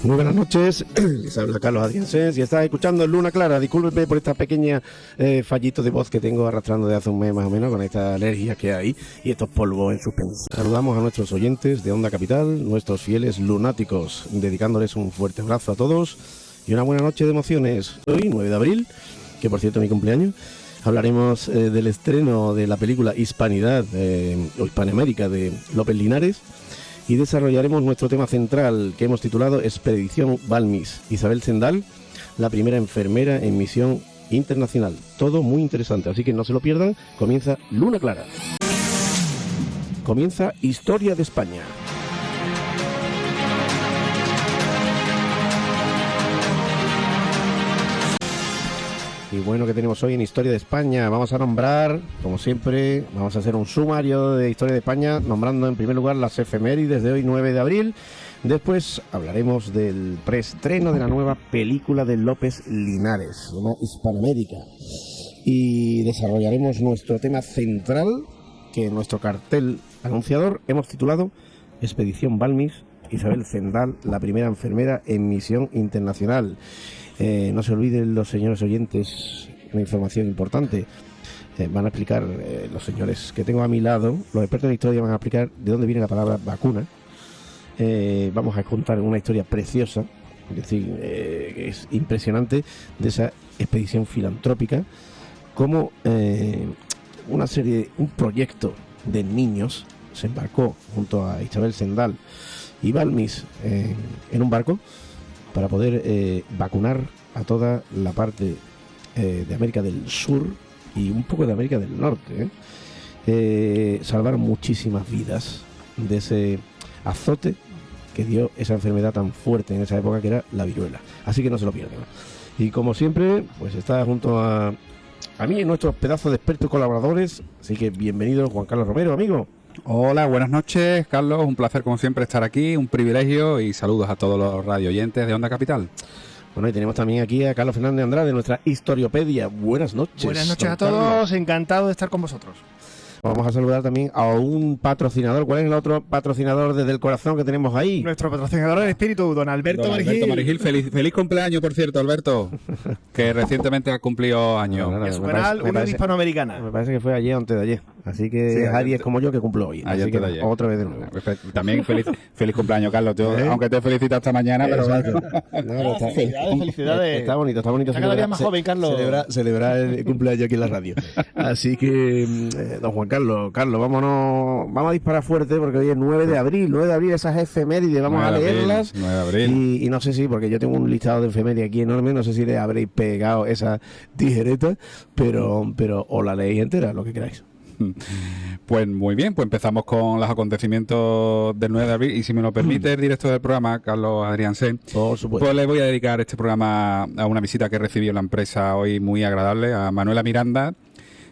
Muy buenas noches, les habla Carlos Adrián Sens y está escuchando Luna Clara. Discúlpenme por esta pequeña fallito de voz que tengo arrastrando de hace un mes más o menos con esta alergia que hay y estos polvos en suspenso. Saludamos a nuestros oyentes de Onda Capital, nuestros fieles lunáticos, dedicándoles un fuerte abrazo a todos y una buena noche de emociones. Hoy, 9 de abril, que por cierto es mi cumpleaños, hablaremos del estreno de la película Hispanidad o Hispanoamérica de López Linares. Y desarrollaremos nuestro tema central que hemos titulado Expedición Balmis. Isabel Zendal, la primera enfermera en misión internacional. Todo muy interesante, así que no se lo pierdan. Comienza Luna Clara. Comienza Historia de España. Y bueno, que tenemos hoy en Historia de España. Vamos a nombrar, como siempre, vamos a hacer un sumario de Historia de España, nombrando en primer lugar las efemérides de hoy, 9 de abril. Después hablaremos del preestreno de la nueva película de López Linares, una Hispanoamérica. Y desarrollaremos nuestro tema central, que en nuestro cartel anunciador hemos titulado Expedición Balmis, Isabel Zendal, la primera enfermera en misión internacional. No se olviden los señores oyentes, una información importante. Van a explicar los señores que tengo a mi lado, los expertos en historia van a explicar de dónde viene la palabra vacuna. Vamos a contar una historia preciosa, es decir, que es impresionante, de esa expedición filantrópica, como un proyecto de niños se embarcó junto a Isabel Zendal y Balmis en un barco para poder vacunar a toda la parte de América del Sur y un poco de América del Norte. Salvaron muchísimas vidas de ese azote que dio esa enfermedad tan fuerte en esa época, que era la viruela. Así que no se lo pierdan. Y como siempre, pues está junto a mí y nuestros pedazos de expertos colaboradores. Así que bienvenido, Juan Carlos Romero, amigo. Hola, buenas noches, Carlos. Un placer, como siempre, estar aquí. Un privilegio y saludos a todos los radio oyentes de Onda Capital. Bueno, y tenemos también aquí a Carlos Fernández Andrade, nuestra historiopedia. Buenas noches. Buenas noches a todos, Carlos. Encantado de estar con vosotros. Vamos a saludar también a un patrocinador. ¿Cuál es el otro patrocinador desde el corazón que tenemos ahí? Nuestro patrocinador del espíritu, don Alberto Marigil. Feliz cumpleaños, por cierto, Alberto, que recientemente ha cumplido años. En su canal, una hispanoamericana. Me parece que fue ayer o antes de ayer. Así que sí, Aries como yo que cumplo hoy. Así que ayer. Otra vez de nuevo. También feliz cumpleaños, Carlos. Yo, aunque te felicito esta mañana, pero felicidades. Está bonito. Está cada día más joven, Carlos. Celebrar el cumpleaños aquí en la radio. Así que, don Juan Carlos, vamos a disparar fuerte porque hoy es 9 de abril. 9 de abril, esas efemérides, vamos a leerlas. 9 de abril. Y no sé si, porque yo tengo un listado de efemérides aquí enorme, no sé si le habréis pegado esa tijereta, pero o la leéis entera, lo que queráis. Pues muy bien, pues empezamos con los acontecimientos del 9 de abril y si me lo permite el director del programa, Carlos Adrián Sen, por supuesto, pues le voy a dedicar este programa a una visita que recibió la empresa hoy muy agradable, a Manuela Miranda,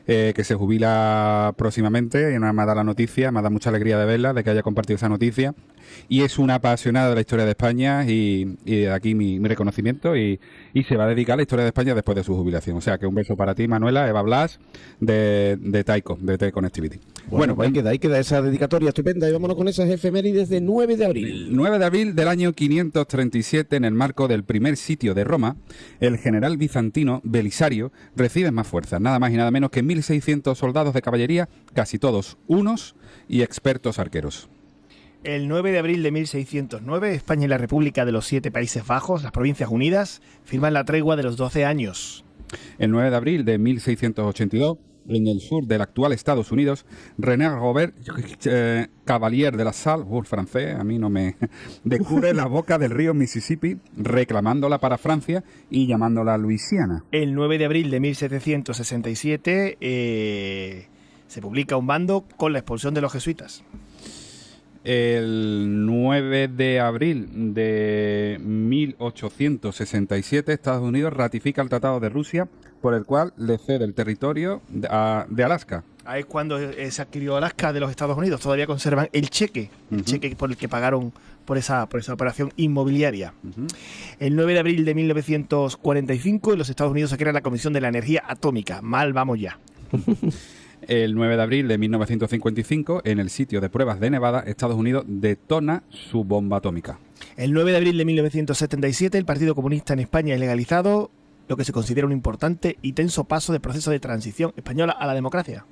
que se jubila próximamente y me ha dado la noticia, me ha dado mucha alegría de verla, de que haya compartido esa noticia, y es una apasionada de la historia de España y de aquí mi reconocimiento y se va a dedicar a la historia de España después de su jubilación. O sea que un beso para ti, Manuela, Eva Blas, de Taiko, de T-Connectivity. Bueno, pues ahí queda esa dedicatoria estupenda y vámonos con esas efemérides de 9 de abril. El 9 de abril del año 537, en el marco del primer sitio de Roma, el general bizantino Belisario recibe más fuerzas, nada más y nada menos que 1.600 soldados de caballería, casi todos unos y expertos arqueros. El 9 de abril de 1609, España y la República de los 7 Países Bajos, las Provincias Unidas, firman la tregua de los 12 años. El 9 de abril de 1682, en el sur del actual Estados Unidos, René Robert, Cavalier de la Salle, francés, a mí no me... descubre la boca del río Mississippi, reclamándola para Francia y llamándola Luisiana. El 9 de abril de 1767 se publica un bando con la expulsión de los jesuitas. El 9 de abril de 1867, Estados Unidos ratifica el Tratado de Rusia, por el cual le cede el territorio de Alaska. Ahí es cuando se adquirió Alaska de los Estados Unidos. Todavía conservan el cheque por el que pagaron por esa operación inmobiliaria. El 9 de abril de 1945, en los Estados Unidos se crea la Comisión de la Energía Atómica. Mal vamos ya. El 9 de abril de 1955, en el sitio de pruebas de Nevada, Estados Unidos detona su bomba atómica. El 9 de abril de 1977, el Partido Comunista en España es legalizado, lo que se considera un importante y tenso paso del proceso de transición española a la democracia.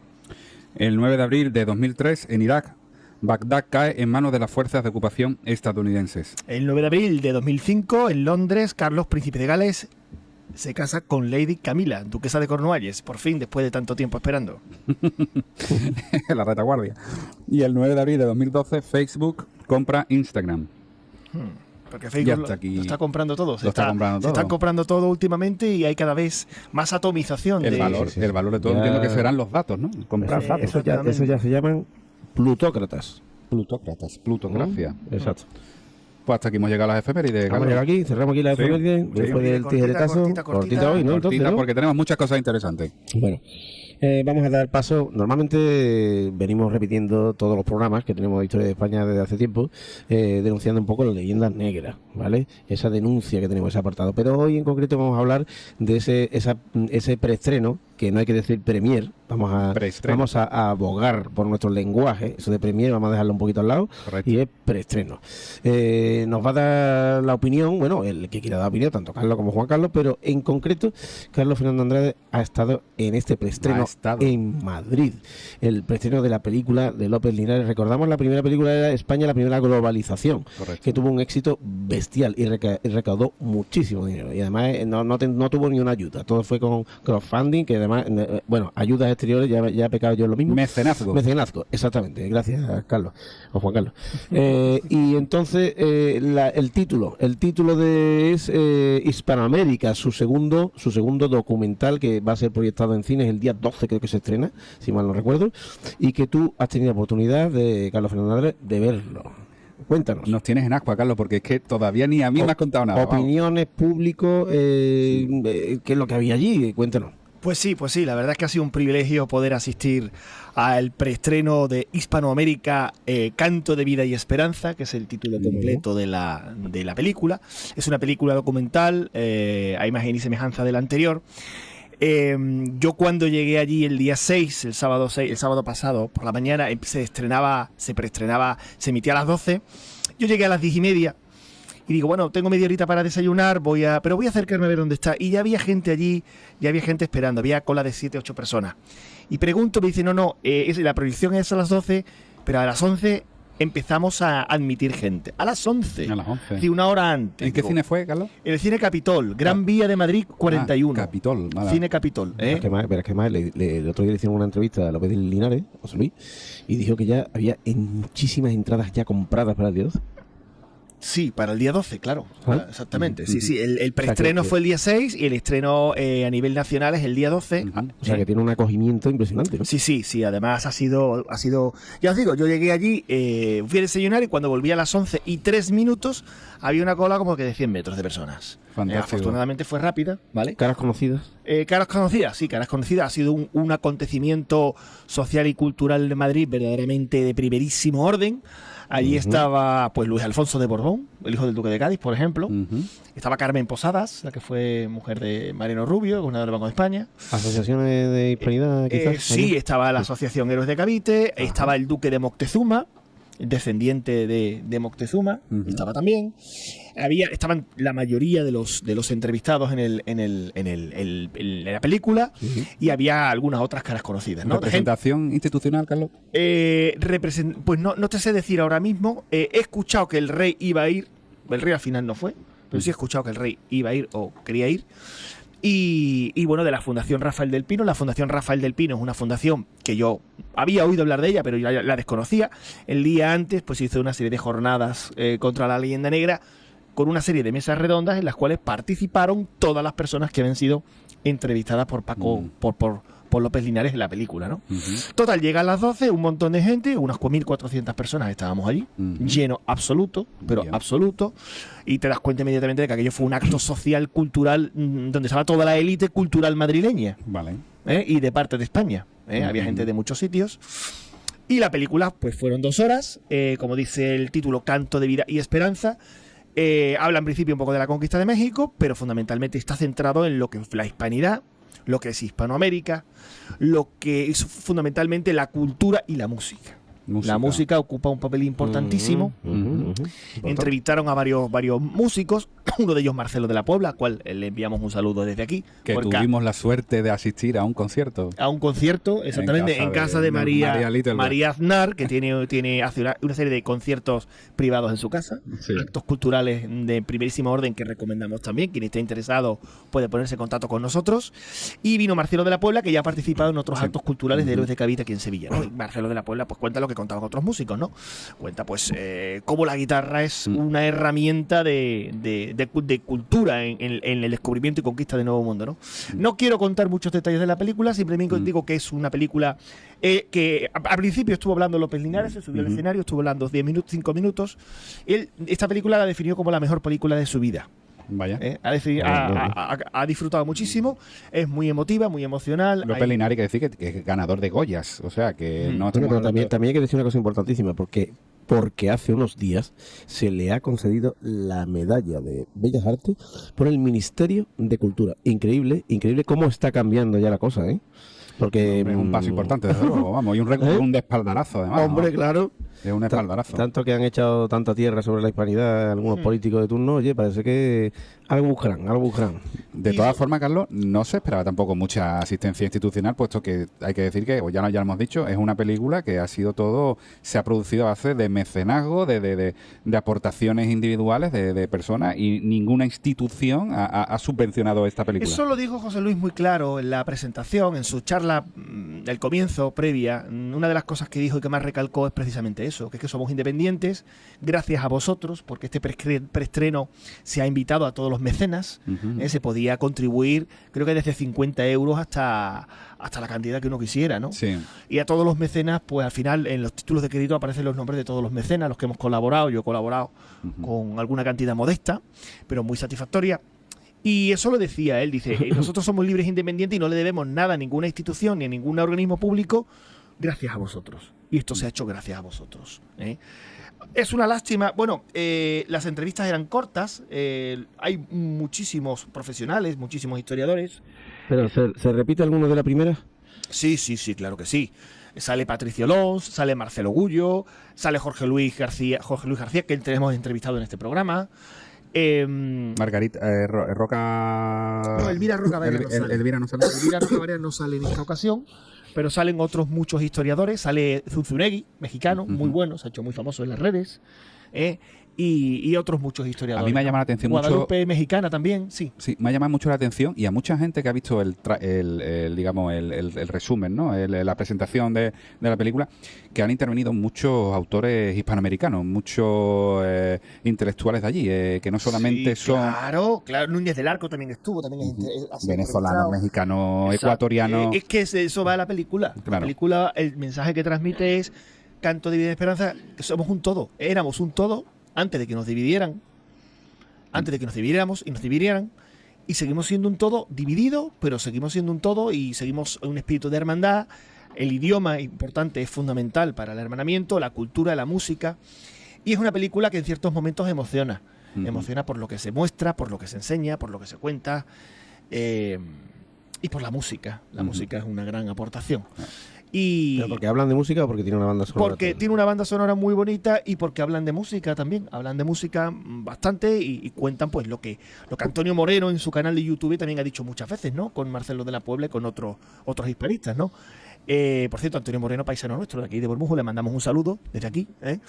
El 9 de abril de 2003, en Irak, Bagdad cae en manos de las fuerzas de ocupación estadounidenses. El 9 de abril de 2005, en Londres, Carlos, príncipe de Gales, se casa con Lady Camila, duquesa de Cornualles, por fin, después de tanto tiempo esperando. La retaguardia. Y el 9 de abril de 2012, Facebook compra Instagram. Porque Facebook hasta aquí lo está comprando todo. lo está comprando todo. Se están comprando todo últimamente y hay cada vez más atomización. El valor de todo, Ya. entiendo que serán los datos, ¿no? Comprar datos. Eso ya se llaman plutócratas. Plutócratas, plutocracia. Exacto. Pues hasta aquí hemos llegado a las efemérides. Vamos a Carlos. llegar aquí, cerramos aquí la Sí. efeméride, Sí. después del Cortita, tijeretazo. cortita. Cortita hoy, ¿no? Cortita, Entonces, ¿no? porque tenemos muchas cosas interesantes. Bueno, vamos a dar paso. Normalmente venimos repitiendo todos los programas que tenemos de Historia de España desde hace tiempo, denunciando un poco las leyendas negras, ¿vale? Esa denuncia que tenemos, ese apartado. Pero hoy en concreto vamos a hablar de ese preestreno, que no hay que decir premier. Preestreno. Vamos a abogar por nuestro lenguaje. Eso de premier vamos a dejarlo un poquito al lado. Correcto. Y es preestreno. Nos va a dar la opinión, bueno, el que quiera dar opinión, tanto Carlos como Juan Carlos, pero en concreto, Carlos Fernando Andrade ha estado en este preestreno en Madrid. El preestreno de la película de López Linares. Recordamos, la primera película era España, la primera globalización, Correcto. que tuvo un éxito bestial y recaudó muchísimo dinero. Y además no tuvo ni una ayuda. Todo fue con crowdfunding, que además, bueno, ayudas exteriores, ya he pecado yo en lo mismo. Mecenazgo. Mecenazgo, exactamente. Gracias, Carlos, o Juan Carlos. Y entonces, el título es Hispanoamérica, su segundo documental, que va a ser proyectado en cines el día 12, creo que se estrena, si mal no recuerdo, y que tú has tenido oportunidad, Carlos Fernández, de verlo. Cuéntanos. Nos tienes en ascua, Carlos, porque es que todavía ni a mí me has contado nada. Vamos. Opiniones, público, ¿qué es lo que había allí? Cuéntanos. Pues sí, la verdad es que ha sido un privilegio poder asistir al preestreno de Hispanoamérica, Canto de Vida y Esperanza, que es el título completo de la película. Es una película documental, a imagen y semejanza de la anterior. Yo cuando llegué allí el día 6, el sábado pasado por la mañana, se preestrenaba, se emitía a las 12. Yo llegué a las 10:30 y digo, bueno, tengo media horita para desayunar, pero voy a acercarme a ver dónde está. Y ya había gente allí, ya había gente esperando, había cola de 7, 8 personas. Y pregunto, me dice, no, la proyección es a las 12, pero a las 11 empezamos a admitir gente. A las 11. A las 11. Sí, una hora antes. ¿En qué cine fue, Carlos? En el Cine Capitol, Gran Vía de Madrid 41. Capitol, nada. Cine Capitol. Pero es que además, el otro día le hicieron una entrevista a López Linares, José Luis, y dijo que ya había muchísimas entradas ya compradas para el día 12. Sí, para el día 12, claro. ¿Ah? Exactamente. Sí. El preestreno O sea, que fue el día 6 y el estreno a nivel nacional es el día 12. O sea, que tiene un acogimiento impresionante, ¿no? Sí. Además ha sido. Ya os digo, yo llegué allí, fui a desayunar y cuando volví a las 11:03 había una cola como que de 100 metros de personas. Fantástico. Afortunadamente fue rápida, ¿vale? Caras conocidas. Caras conocidas, sí, caras conocidas. Ha sido un acontecimiento social y cultural de Madrid verdaderamente de primerísimo orden. Allí estaba pues Luis Alfonso de Borbón, el hijo del duque de Cádiz, por ejemplo. Estaba Carmen Posadas, la que fue mujer de Mariano Rubio, gobernador del Banco de España. Asociaciones de hispanidad, quizás. Sí, estaba la Asociación Héroes de Cavite, estaba el duque de Moctezuma, el descendiente de Moctezuma, estaba también. Estaban la mayoría de los entrevistados en la película, y había algunas otras caras conocidas, ¿no? ¿Representación institucional, Carlos? Pues no te sé decir ahora mismo. He escuchado que el rey iba a ir, el rey al final no fue, pero sí he escuchado que el rey iba a ir o quería ir. Y bueno, de la Fundación Rafael del Pino. La Fundación Rafael del Pino es una fundación que yo había oído hablar de ella, pero yo la desconocía. El día antes pues hizo una serie de jornadas contra la leyenda negra, con una serie de mesas redondas en las cuales participaron todas las personas que habían sido entrevistadas por Paco, por López Linares en la película, ¿no? Total, llega a las 12, un montón de gente, unas 1.400 personas estábamos allí, lleno absoluto, pero absoluto, y te das cuenta inmediatamente de que aquello fue un acto social, cultural, donde estaba toda la élite cultural madrileña. Vale. Y de parte de España. Había gente de muchos sitios. Y la película, pues fueron 2 horas, como dice el título, Canto de Vida y Esperanza. Habla en principio un poco de la conquista de México, pero fundamentalmente está centrado en lo que es la hispanidad, lo que es Hispanoamérica, lo que es fundamentalmente la cultura y la música. La música ocupa un papel importantísimo. Entrevistaron a varios músicos, uno de ellos Marcelo de la Puebla, al cual le enviamos un saludo desde aquí. Que tuvimos la suerte de asistir a un concierto. A un concierto, exactamente, en casa de María Aznar, que hace una serie de conciertos privados en su casa, actos culturales de primerísima orden que recomendamos también. Quien esté interesado puede ponerse en contacto con nosotros. Y vino Marcelo de la Puebla, que ya ha participado en otros actos culturales de Héroes de Cavite aquí en Sevilla, ¿no? Y Marcelo de la Puebla pues cuenta lo que contaban otros músicos, ¿no? Cuenta pues cómo la guitarra es una herramienta de cultura en el descubrimiento y conquista de nuevo mundo, ¿no? No quiero contar muchos detalles de la película, simplemente digo que es una película que al principio estuvo hablando López Linares, se subió al escenario, estuvo hablando 5 minutos. Esta película la definió como la mejor película de su vida. Vaya. Ha disfrutado muchísimo, es muy emotiva, muy emocional. López Linares, que decir que es ganador de Goyas, o sea que no pero también hay que decir una cosa importantísima, porque hace unos días se le ha concedido la medalla de Bellas Artes por el Ministerio de Cultura. Increíble cómo está cambiando ya la cosa, ¿eh? Porque es un paso importante, desde luego, vamos, y un despaldarazo, además. Hombre, ¿no? Claro. Es un espaldarazo. Tanto que han echado tanta tierra sobre la hispanidad algunos políticos de turno, oye, parece que algo buscarán. De todas formas, Carlos, no se esperaba tampoco mucha asistencia institucional, puesto que hay que decir que, ya lo hemos dicho, es una película que se ha producido a base de mecenazgo, de aportaciones individuales de personas, y ninguna institución ha subvencionado esta película. Eso lo dijo José Luis muy claro en la presentación, en su charla del comienzo, previa. Una de las cosas que dijo y que más recalcó es precisamente eso, que es que somos independientes gracias a vosotros, porque este preestreno se ha invitado a todos los mecenas, se podía contribuir, creo que desde 50 euros hasta la cantidad que uno quisiera, ¿no? Sí. Y a todos los mecenas, pues al final en los títulos de crédito aparecen los nombres de todos los mecenas, los que hemos colaborado. Yo he colaborado con alguna cantidad modesta, pero muy satisfactoria. Y eso lo decía él, dice, nosotros somos libres e independientes y no le debemos nada a ninguna institución ni a ningún organismo público, gracias a vosotros. Y esto se ha hecho gracias a vosotros, ¿eh? Es una lástima. Bueno, las entrevistas eran cortas, hay muchísimos profesionales, muchísimos historiadores. ¿Pero se repite alguno de la primera? Sí, claro que sí. Sale Patricio Lons, sale Marcelo Gullo, sale Jorge Luis García, que tenemos entrevistado en este programa. Margarita Roca... No, Elvira Roca Varela no sale. Elvira no sale. Elvira Roca Varela no sale en esta ocasión, pero salen otros muchos historiadores. Sale Zunzunegui, mexicano, muy bueno, se ha hecho muy famoso en las redes. Y otros muchos historiadores. A mí me ha llamado la atención Guadalupe, mucho... mexicana también, sí. Sí, me ha llamado mucho la atención, y a mucha gente que ha visto el resumen, ¿no? La presentación de la película, que han intervenido muchos autores hispanoamericanos, muchos intelectuales de allí, que no solamente son... Claro, Núñez del Arco también estuvo, venezolanos, mexicanos, ecuatorianos... Es que eso va a la película. Claro. La película, el mensaje que transmite es canto de vida y de esperanza, que somos un todo, éramos un todo antes de que nos dividieran, antes de que nos dividiéramos y nos dividieran, y seguimos siendo un todo dividido, pero seguimos siendo un todo y seguimos un espíritu de hermandad. El idioma importante es fundamental para el hermanamiento, la cultura, la música, y es una película que en ciertos momentos emociona. Emociona por lo que se muestra, por lo que se enseña, por lo que se cuenta, y por la música. La música es una gran aportación. ¿Pero porque hablan de música o porque tiene una banda sonora? Porque tiene una banda sonora muy bonita, y porque hablan de música también. Hablan de música bastante y cuentan pues lo que Antonio Moreno en su canal de YouTube también ha dicho muchas veces, ¿no? Con Marcelo de la Puebla y con otros hispanistas, ¿no? Por cierto, Antonio Moreno, paisano nuestro de aquí de Bormujo, le mandamos un saludo desde aquí, ¿eh?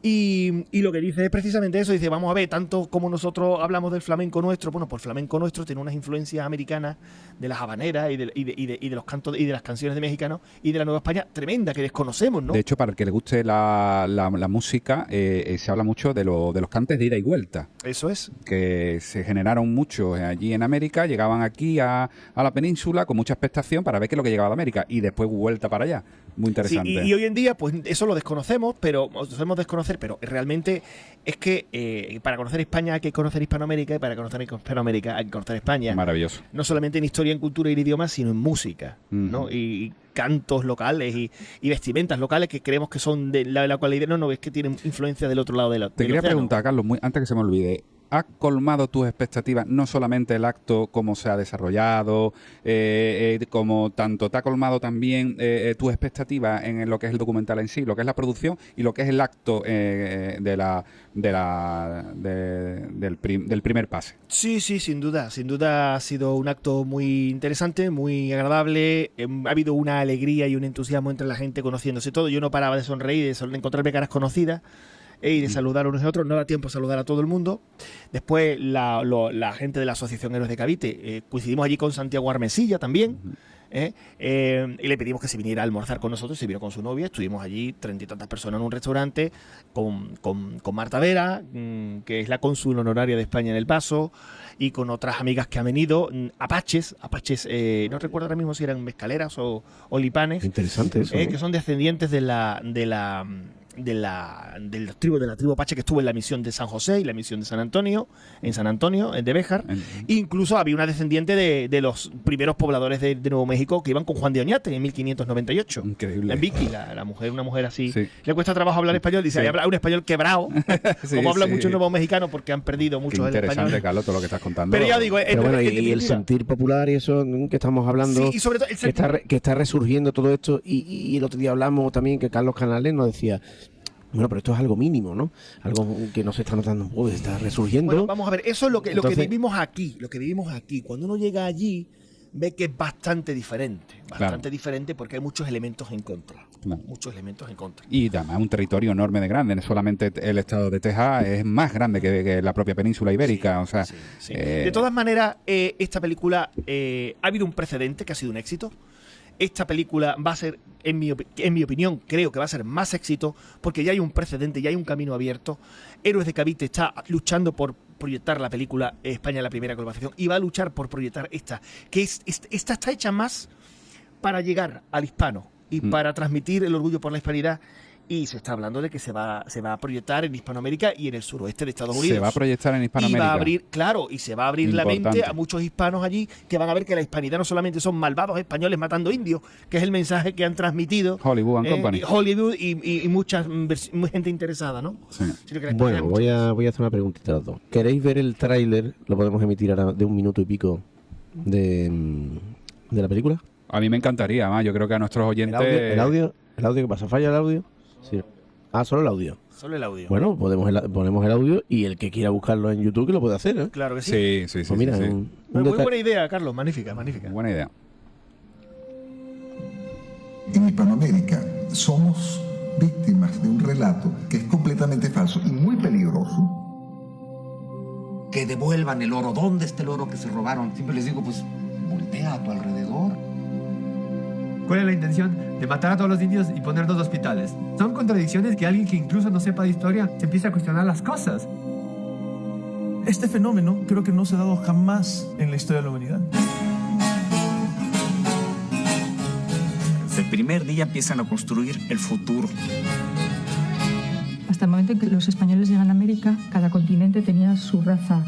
Y lo que dice es precisamente eso. Dice, vamos a ver, tanto como nosotros hablamos del flamenco nuestro, bueno, pues el flamenco nuestro tiene unas influencias americanas de las habaneras y de los cantos y de las canciones de mexicanos y de la Nueva España tremenda que desconocemos, ¿no? De hecho, para el que le guste la música, se habla mucho de los cantes de ida y vuelta. Eso es. Que se generaron muchos allí en América, llegaban aquí a la península con mucha expectación para ver qué es lo que llegaba de América, y después vuelta para allá. Muy interesante. Sí, y hoy en día, pues eso lo desconocemos, pero realmente es que para conocer España hay que conocer Hispanoamérica, y para conocer Hispanoamérica hay que conocer España. Maravilloso. No solamente en historia, en cultura y en idioma, sino en música, ¿no? Y cantos locales y vestimentas locales que creemos que son de la cualidad. No, es que tienen influencia del otro lado del Te quería preguntar, Carlos, antes que se me olvide, ¿ha colmado tus expectativas? No solamente el acto, cómo se ha desarrollado, como tanto te ha colmado también tus expectativas en lo que es el documental en sí, lo que es la producción y lo que es el acto del primer pase. Sí, sin duda ha sido un acto muy interesante, muy agradable, ha habido una alegría y un entusiasmo entre la gente conociéndose todo, yo no paraba de sonreír, de encontrarme caras conocidas y de saludar unos a otros, no da tiempo a saludar a todo el mundo. Después la gente de la Asociación Héroes de Cavite, coincidimos allí con Santiago Armesilla también, y le pedimos que se viniera a almorzar con nosotros, se vino con su novia, estuvimos allí 30 y tantas personas en un restaurante con Marta Vera, que es la cónsul honoraria de España en El Paso, y con otras amigas que han venido, apaches, no recuerdo ahora mismo si eran mezcaleras o lipanes. Interesante eso, que son descendientes de la tribu Apache que estuvo en la misión de San José y la misión de San Antonio, de Béjar. Incluso había una descendiente de los primeros pobladores de Nuevo México que iban con Juan de Oñate en 1598. Increíble. En Vicky, una mujer así. Sí. Le cuesta trabajo hablar español, dice, habla un español quebrado, Sí, como hablan sí. muchos nuevos mexicanos porque han perdido mucho el Interesante, español. Carlos, todo lo que estás contando. Pero ya digo, Pero bueno, en y el definitiva, sentir popular y eso que estamos hablando, sí, y sobre todo el que está resurgiendo todo esto, y el otro día hablamos también que Carlos Canales nos decía, bueno, pero esto es algo mínimo, ¿no? Algo que no se está notando, está resurgiendo. Bueno, vamos a ver, eso es lo que Entonces, vivimos aquí, Cuando uno llega allí, ve que es bastante diferente, diferente porque hay muchos elementos en contra. Claro. Y Y además un territorio enorme de grande, no solamente el estado de Texas es más grande que la propia península ibérica, o sea... Sí. De todas maneras, esta película ha habido un precedente que ha sido un éxito. Esta película va a ser, en mi opinión, creo que va a ser más éxito porque ya hay un precedente, ya hay un camino abierto. Héroes de Cavite está luchando por proyectar la película España la primera colonización y va a luchar por proyectar esta, que esta está hecha más para llegar al hispano y para transmitir el orgullo por la hispanidad. Y se está hablando de que se va a proyectar en Hispanoamérica y en el suroeste de Estados Unidos. Se va a proyectar en Hispanoamérica. Y se va a abrir la mente a muchos hispanos allí que van a ver que la hispanidad no solamente son malvados españoles matando indios, que es el mensaje que han transmitido Hollywood and Company. Hollywood y mucha gente interesada, ¿no? Sí. Sino que la bueno, hispanidad voy a hacer una preguntita a los dos. ¿Queréis ver el tráiler? Lo podemos emitir ahora de 1 minuto y pico de la película. A mí me encantaría, más. Yo creo que a nuestros oyentes... ¿El audio qué pasa? ¿Falla el audio? Sí. Solo el audio. Solo el audio. Bueno, ponemos el audio y el que quiera buscarlo en YouTube que lo puede hacer, ¿eh? Claro que sí. Sí. Pues mira, sí. Muy buena idea, Carlos. Magnífica. Buena idea. En Hispanoamérica somos víctimas de un relato que es completamente falso y muy peligroso. Que devuelvan el oro. ¿Dónde está el oro que se robaron? Siempre les digo, pues, voltea a tu alrededor. ¿Cuál es la intención? De matar a todos los indios y poner 2 hospitales. Son contradicciones que alguien que incluso no sepa de historia se empieza a cuestionar las cosas. Este fenómeno creo que no se ha dado jamás en la historia de la humanidad. Desde el primer día empiezan a construir el futuro. Hasta el momento en que los españoles llegan a América, cada continente tenía su raza.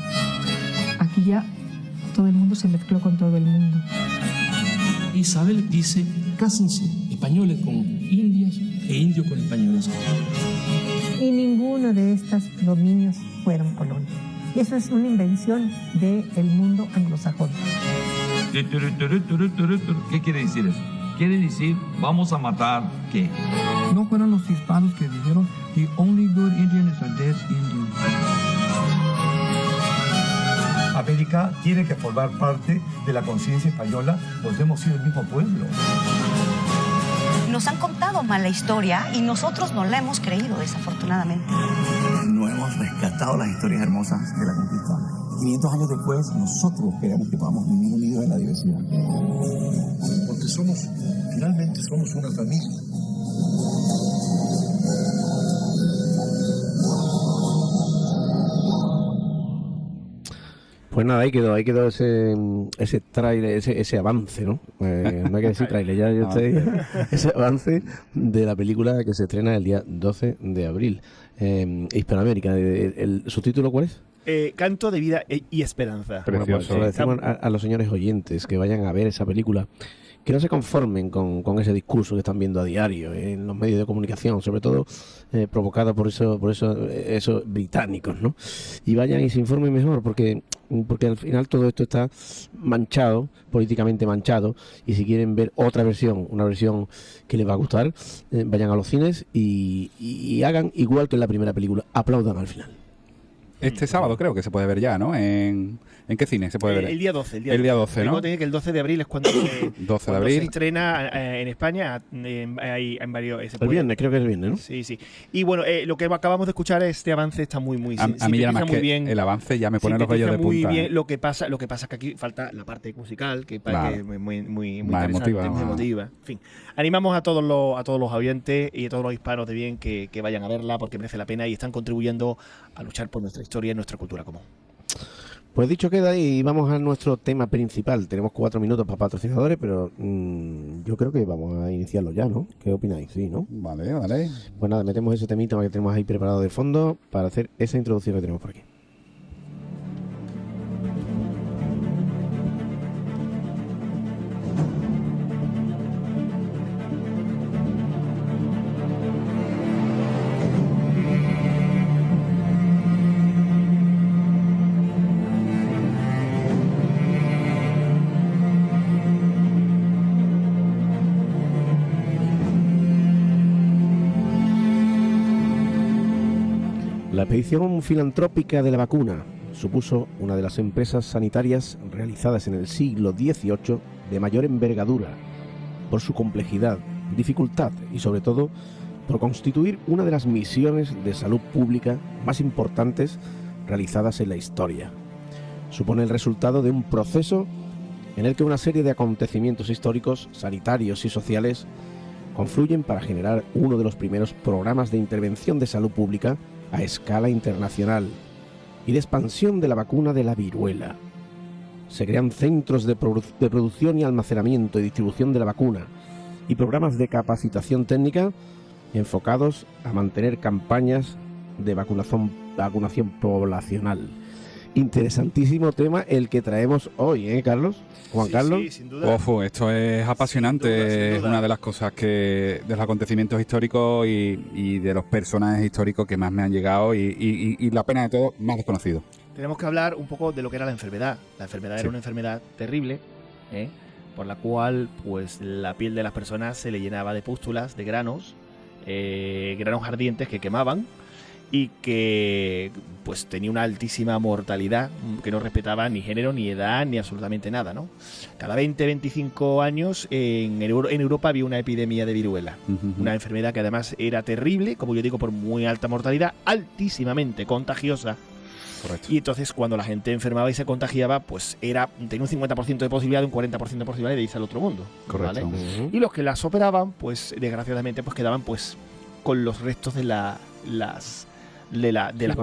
Aquí ya todo el mundo se mezcló con todo el mundo. Isabel dice, cásense españoles con indias e indios con españoles. Y ninguno de estos dominios fueron colonias. Eso es una invención del mundo anglosajón. ¿Qué quiere decir eso? Quiere decir, vamos a matar, ¿qué? No fueron los hispanos que dijeron, the only good Indian is a dead Indian. América tiene que formar parte de la conciencia española porque hemos sido el mismo pueblo. Nos han contado mal la historia y nosotros no la hemos creído, desafortunadamente. No hemos rescatado las historias hermosas de la conquista. 500 años después, nosotros queremos que podamos vivir unidos en la diversidad. Porque finalmente somos una familia. Pues nada, ahí quedó ese tráiler, ese avance, ¿no? No hay que decir tráiler, ya ese avance de la película que se estrena el día 12 de abril. Hispanoamérica, ¿el subtítulo cuál es? Canto de vida y esperanza. Bueno, pues, le decimos a los señores oyentes que vayan a ver esa película que no se conformen con ese discurso que están viendo a diario en los medios de comunicación, sobre todo provocado por esos británicos, ¿no? Y vayan y se informen mejor, porque al final todo esto está manchado, políticamente manchado, y si quieren ver otra versión, una versión que les va a gustar, vayan a los cines y hagan igual que en la primera película, aplaudan al final. Este sábado creo que se puede ver ya, ¿no? ¿En qué cine se puede ver? El día 12. El día 12, ¿no? Que el 12 de abril es cuando, 12 de abril. Se estrena en España. Hay en varios. El viernes, creo que es el viernes, ¿no? Sí, sí. Y bueno, lo que acabamos de escuchar, este avance está muy a mí ya más que bien, el avance ya me pone los vellos de punta. Muy bien. Lo que pasa es que aquí falta la parte musical, que claro, es muy más interesante, muy emotiva. En fin, animamos a todos los oyentes y a todos los hispanos de bien que vayan a verla, porque merece la pena y están contribuyendo a luchar por nuestra historia y nuestra cultura común. Pues dicho queda, y vamos a nuestro tema principal. Tenemos 4 minutos para patrocinadores, pero yo creo que vamos a iniciarlo ya, ¿no? ¿Qué opináis? Sí, ¿no? Vale, vale. Pues nada, metemos ese temita que tenemos ahí preparado de fondo para hacer esa introducción que tenemos por aquí. La expedición filantrópica de la vacuna supuso una de las empresas sanitarias realizadas en el siglo XVIII de mayor envergadura, por su complejidad, dificultad y sobre todo por constituir una de las misiones de salud pública más importantes realizadas en la historia. Supone el resultado de un proceso en el que una serie de acontecimientos históricos, sanitarios y sociales confluyen para generar uno de los primeros programas de intervención de salud pública a escala internacional y de expansión de la vacuna de la viruela. Se crean centros de producción y almacenamiento y distribución de la vacuna y programas de capacitación técnica enfocados a mantener campañas de vacunación poblacional. Interesantísimo tema el que traemos hoy, ¿eh, Carlos? Juan Carlos. Sí, sin duda. Ojo, esto es apasionante, sin duda. Es una de las cosas de los acontecimientos históricos y de los personajes históricos que más me han llegado y la pena de todo, más desconocido. Tenemos que hablar un poco de lo que era la enfermedad. La enfermedad era una enfermedad terrible, por la cual pues la piel de las personas se le llenaba de pústulas, de granos ardientes que quemaban, y que pues tenía una altísima mortalidad que no respetaba ni género, ni edad, ni absolutamente nada, ¿no? Cada 20-25 años en Europa había una epidemia de viruela, una enfermedad que además era terrible, como yo digo, por muy alta mortalidad, altísimamente contagiosa. Correcto. Y entonces cuando la gente enfermaba y se contagiaba, pues tenía un 50% de posibilidad, un 40% de posibilidad de irse al otro mundo. Correcto. ¿Vale? Y los que las operaban, pues desgraciadamente pues quedaban pues con los restos de las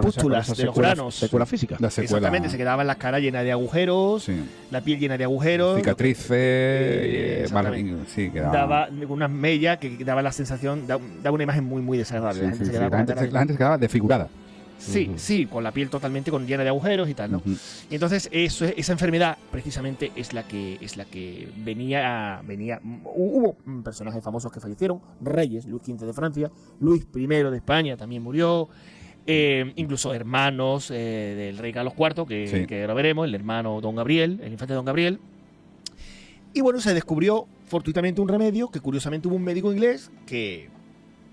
pústulas, de los granos. Secuela física. Exactamente, se quedaban las caras llenas de agujeros, la piel llena de agujeros. Cicatrices, sí, daba unas mellas que daba la sensación, daba una imagen muy, muy desagradable. La gente se quedaba desfigurada. Sí, con la piel totalmente llena de agujeros y tal, ¿no? Y entonces esa enfermedad precisamente es la que venía. Hubo personajes famosos que fallecieron, reyes, Luis XV de Francia, Luis I de España también murió, incluso hermanos del rey Carlos IV, que lo veremos, el hermano Don Gabriel, el infante Don Gabriel. Y bueno, se descubrió fortuitamente un remedio que curiosamente hubo un médico inglés que,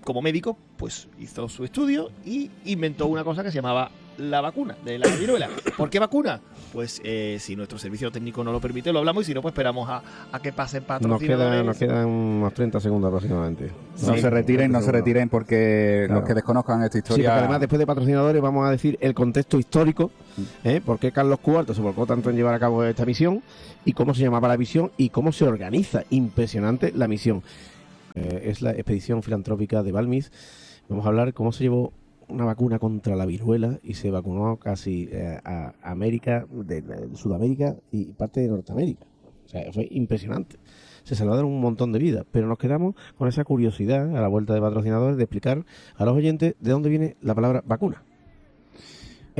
como médico, pues hizo su estudio y inventó una cosa que se llamaba la vacuna de la viruela. ¿Por qué vacuna? Pues si nuestro servicio técnico no lo permite, lo hablamos, y si no, pues esperamos a que pasen patrocinadores. Nos quedan unos 30 segundos aproximadamente. No se retiren porque los que desconozcan esta historia... Sí, porque además después de patrocinadores vamos a decir el contexto histórico, por qué Carlos IV se volcó tanto en llevar a cabo esta misión y cómo se llamaba la misión y cómo se organiza. Impresionante la misión. Es la expedición filantrópica de Balmis. Vamos a hablar cómo se llevó una vacuna contra la viruela y se vacunó casi a América, de Sudamérica y parte de Norteamérica. O sea, fue impresionante. Se salvaron un montón de vidas, pero nos quedamos con esa curiosidad a la vuelta de patrocinadores de explicar a los oyentes de dónde viene la palabra vacuna.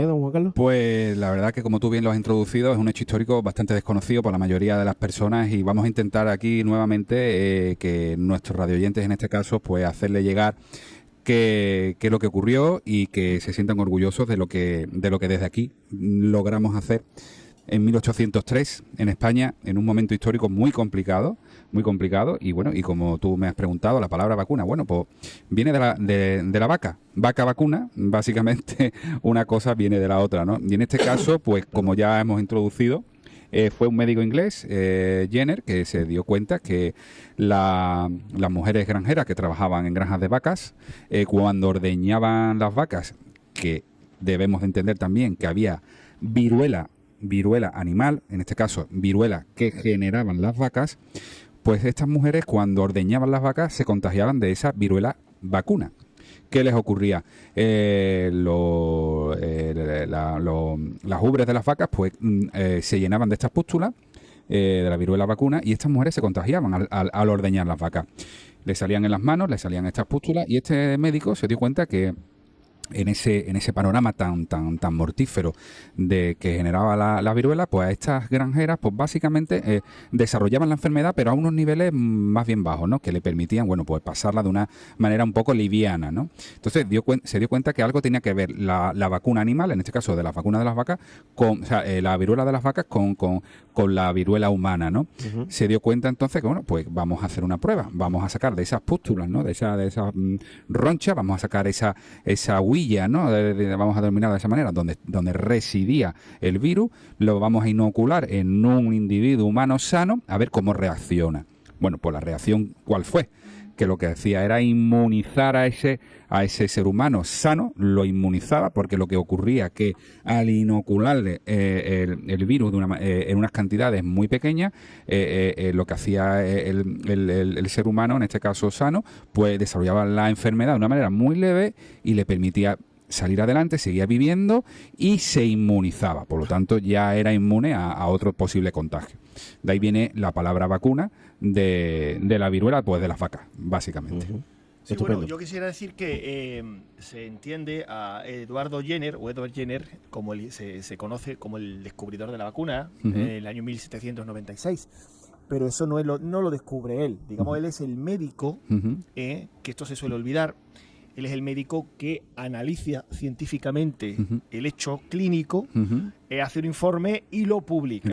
don Juan Carlos? Pues la verdad que, como tú bien lo has introducido, es un hecho histórico bastante desconocido por la mayoría de las personas, y vamos a intentar aquí nuevamente que nuestros radioyentes, en este caso, pues hacerle llegar qué es lo que ocurrió y que se sientan orgullosos de lo que desde aquí logramos hacer en 1803 en España, en un momento histórico muy complicado, y bueno, y como tú me has preguntado, la palabra vacuna, bueno, pues viene de la vaca vacuna, básicamente una cosa viene de la otra, ¿no? Y en este caso, pues como ya hemos introducido, fue un médico inglés, Jenner, que se dio cuenta que las mujeres granjeras que trabajaban en granjas de vacas, cuando ordeñaban las vacas, que debemos de entender también que había viruela animal, en este caso viruela que generaban las vacas, pues estas mujeres, cuando ordeñaban las vacas, se contagiaban de esa viruela vacuna. ¿Qué les ocurría? Las ubres de las vacas pues se llenaban de estas pústulas de la viruela vacuna, y estas mujeres se contagiaban al ordeñar las vacas. Le salían en las manos, le salían estas pústulas, y este médico se dio cuenta que en ese panorama tan mortífero de que generaba la viruela, pues a estas granjeras pues básicamente desarrollaban la enfermedad, pero a unos niveles más bien bajos, ¿no? Que le permitían, bueno, pues pasarla de una manera un poco liviana, ¿no? Entonces se dio cuenta que algo tenía que ver la vacuna animal, en este caso de la vacuna de las vacas, la viruela de las vacas con la viruela humana, ¿no? Uh-huh. Se dio cuenta entonces que, bueno, pues vamos a hacer una prueba, vamos a sacar de esas pústulas, ¿no? De esa roncha, vamos a sacar esa huilla, ¿no? Vamos a denominar de esa manera, donde residía el virus, lo vamos a inocular en un individuo humano sano, a ver cómo reacciona. Bueno, pues la reacción, ¿cuál fue? Que lo que hacía era inmunizar a ese ser humano sano, lo inmunizaba, porque lo que ocurría que al inocularle el virus en unas cantidades muy pequeñas, lo que hacía el ser humano, en este caso sano, pues desarrollaba la enfermedad de una manera muy leve y le permitía salir adelante, seguía viviendo y se inmunizaba. Por lo tanto, ya era inmune a otro posible contagio. De ahí viene la palabra vacuna de la viruela, pues de las vacas, básicamente. Uh-huh. Sí, bueno, yo quisiera decir que se entiende a Edward Jenner, como se conoce como el descubridor de la vacuna, Uh-huh. en el año 1796. Pero eso no lo descubre él. Digamos, él es el médico, Uh-huh. que esto se suele olvidar. Él es el médico que analiza científicamente Uh-huh. el hecho clínico, Uh-huh. hace un informe y lo publica.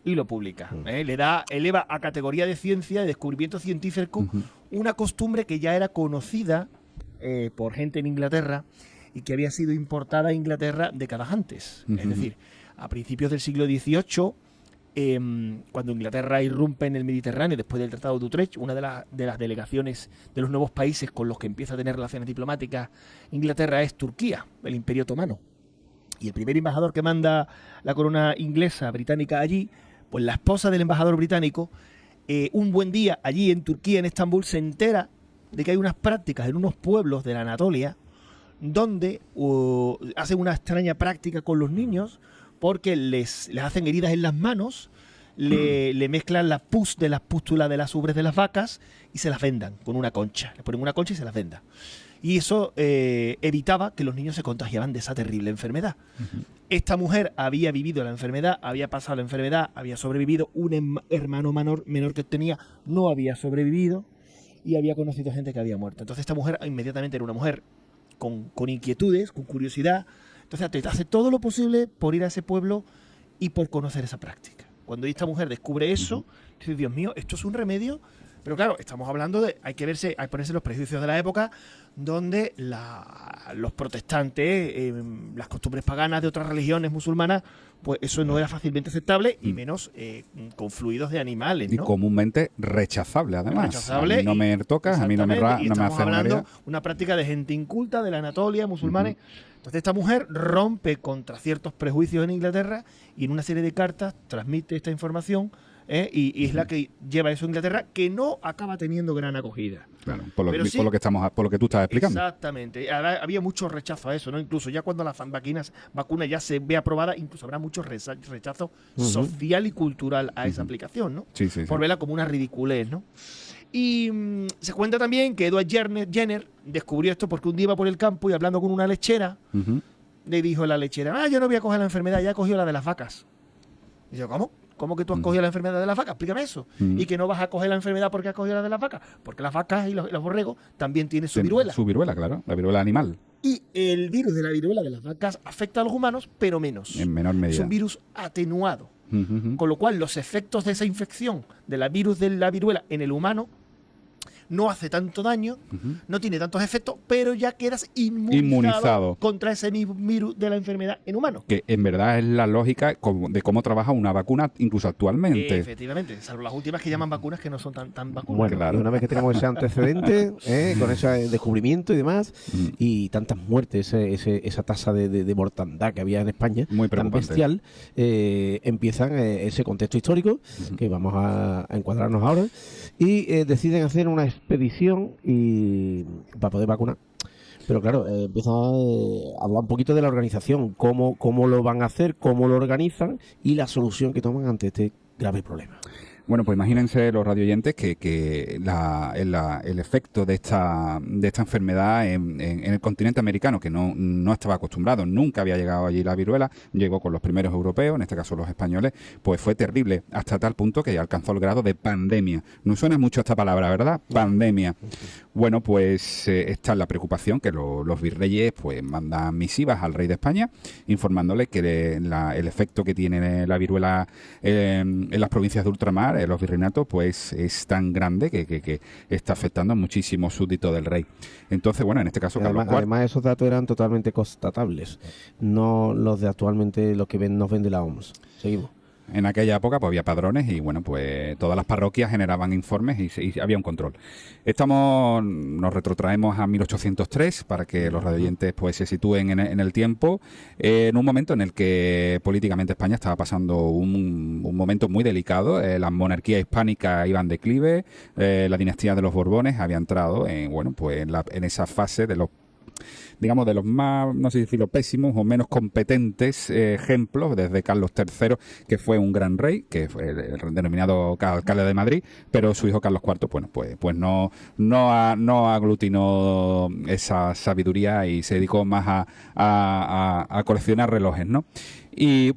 Y lo publica. Eleva a categoría de ciencia, de descubrimiento científico, Uh-huh. una costumbre que ya era conocida por gente en Inglaterra y que había sido importada a Inglaterra décadas antes. Uh-huh. Es decir, a principios del siglo XVIII, cuando Inglaterra irrumpe en el Mediterráneo después del Tratado de Utrecht, una de las delegaciones de los nuevos países con los que empieza a tener relaciones diplomáticas Inglaterra es Turquía, el Imperio Otomano. Y el primer embajador que manda la corona inglesa, británica allí, pues la esposa del embajador británico, un buen día allí en Turquía, en Estambul, se entera de que hay unas prácticas en unos pueblos de la Anatolia donde hacen una extraña práctica con los niños porque les hacen heridas en las manos, le mezclan la pus de las pústulas de las ubres de las vacas y se las vendan con una concha. Le ponen una concha y se las vendan. Y eso evitaba que los niños se contagiaran de esa terrible enfermedad. Uh-huh. Esta mujer había vivido la enfermedad, había pasado la enfermedad, había sobrevivido. Un hermano menor que tenía no había sobrevivido y había conocido gente que había muerto. Entonces esta mujer inmediatamente era una mujer con inquietudes, con curiosidad. Entonces hace todo lo posible por ir a ese pueblo y por conocer esa práctica. Cuando esta mujer descubre eso, dice, Dios mío, esto es un remedio. Pero claro, estamos hablando de, hay que ponerse los prejuicios de la época, donde los protestantes, las costumbres paganas de otras religiones musulmanas, pues eso no era fácilmente aceptable, y menos con fluidos de animales, ¿no? Y comúnmente rechazable, además. Rechazable. A mí no me tocas, a mí no me hace hablando una práctica de gente inculta de la Anatolia, musulmanes. Uh-huh. Entonces esta mujer rompe contra ciertos prejuicios en Inglaterra y en una serie de cartas transmite esta información. Y es la que lleva eso a Inglaterra, que no acaba teniendo gran acogida. Claro, por lo que tú estás explicando. Exactamente. Había mucho rechazo a eso, ¿no? Incluso ya cuando la vacuna ya se ve aprobada, incluso habrá mucho rechazo social y cultural a esa aplicación, ¿no? Sí. Por verla como una ridiculez, ¿no? Y se cuenta también que Edward Jenner descubrió esto porque un día iba por el campo y hablando con una lechera, le dijo la lechera, yo no voy a coger la enfermedad, ya he cogido la de las vacas. Y yo, ¿cómo? ¿Cómo que tú has cogido la enfermedad de las vacas? Explícame eso. Y que no vas a coger la enfermedad porque has cogido la de las vacas. Porque las vacas y los borregos también tienen su viruela. Su viruela, claro. La viruela animal. Y el virus de la viruela de las vacas afecta a los humanos, pero menos. En menor medida. Es un virus atenuado. Con lo cual, los efectos de esa infección de la virus de la viruela en el humano no hace tanto daño, no tiene tantos efectos, pero ya quedas inmunizado contra ese mismo virus de la enfermedad en humanos. Que en verdad es la lógica de cómo trabaja una vacuna incluso actualmente. Efectivamente, salvo las últimas que llaman vacunas que no son tan vacunas. Bueno, claro. Una vez que tenemos ese antecedente, con ese descubrimiento y demás, y tantas muertes, esa tasa de mortandad que había en España, muy tan bestial, empiezan ese contexto histórico, que vamos a encuadrarnos ahora, y deciden hacer una expedición para poder vacunar. Pero claro, empiezan a hablar un poquito de la organización, cómo lo van a hacer, cómo lo organizan y la solución que toman ante este grave problema. Bueno, pues imagínense los radioyentes que el efecto de esta enfermedad en el continente americano, que no estaba acostumbrado, nunca había llegado allí la viruela, llegó con los primeros europeos, en este caso los españoles, pues fue terrible, hasta tal punto que alcanzó el grado de pandemia. No suena mucho esta palabra, ¿verdad? Pandemia. Bueno, pues esta es la preocupación, que los virreyes pues mandan misivas al rey de España, informándole que el efecto que tiene la viruela en las provincias de ultramar, los virreinatos, pues es tan grande que está afectando a muchísimos súbditos del rey. Entonces, bueno, en este caso Carlos IV... Además, esos datos eran totalmente constatables, no los de actualmente, los que nos vende la OMS. Seguimos. En aquella época pues había padrones y bueno, pues todas las parroquias generaban informes y había un control. Nos retrotraemos a 1803 para que los radioyentes pues se sitúen en el tiempo, en un momento en el que políticamente España estaba pasando un momento muy delicado. La monarquía hispánica iba en declive, la dinastía de los Borbones había entrado en esa fase de los más, no sé si decirlo, pésimos o menos competentes ejemplos, desde Carlos III, que fue un gran rey, que fue el denominado alcalde de Madrid, pero su hijo Carlos IV, pues no aglutinó esa sabiduría y se dedicó más a coleccionar relojes, ¿no?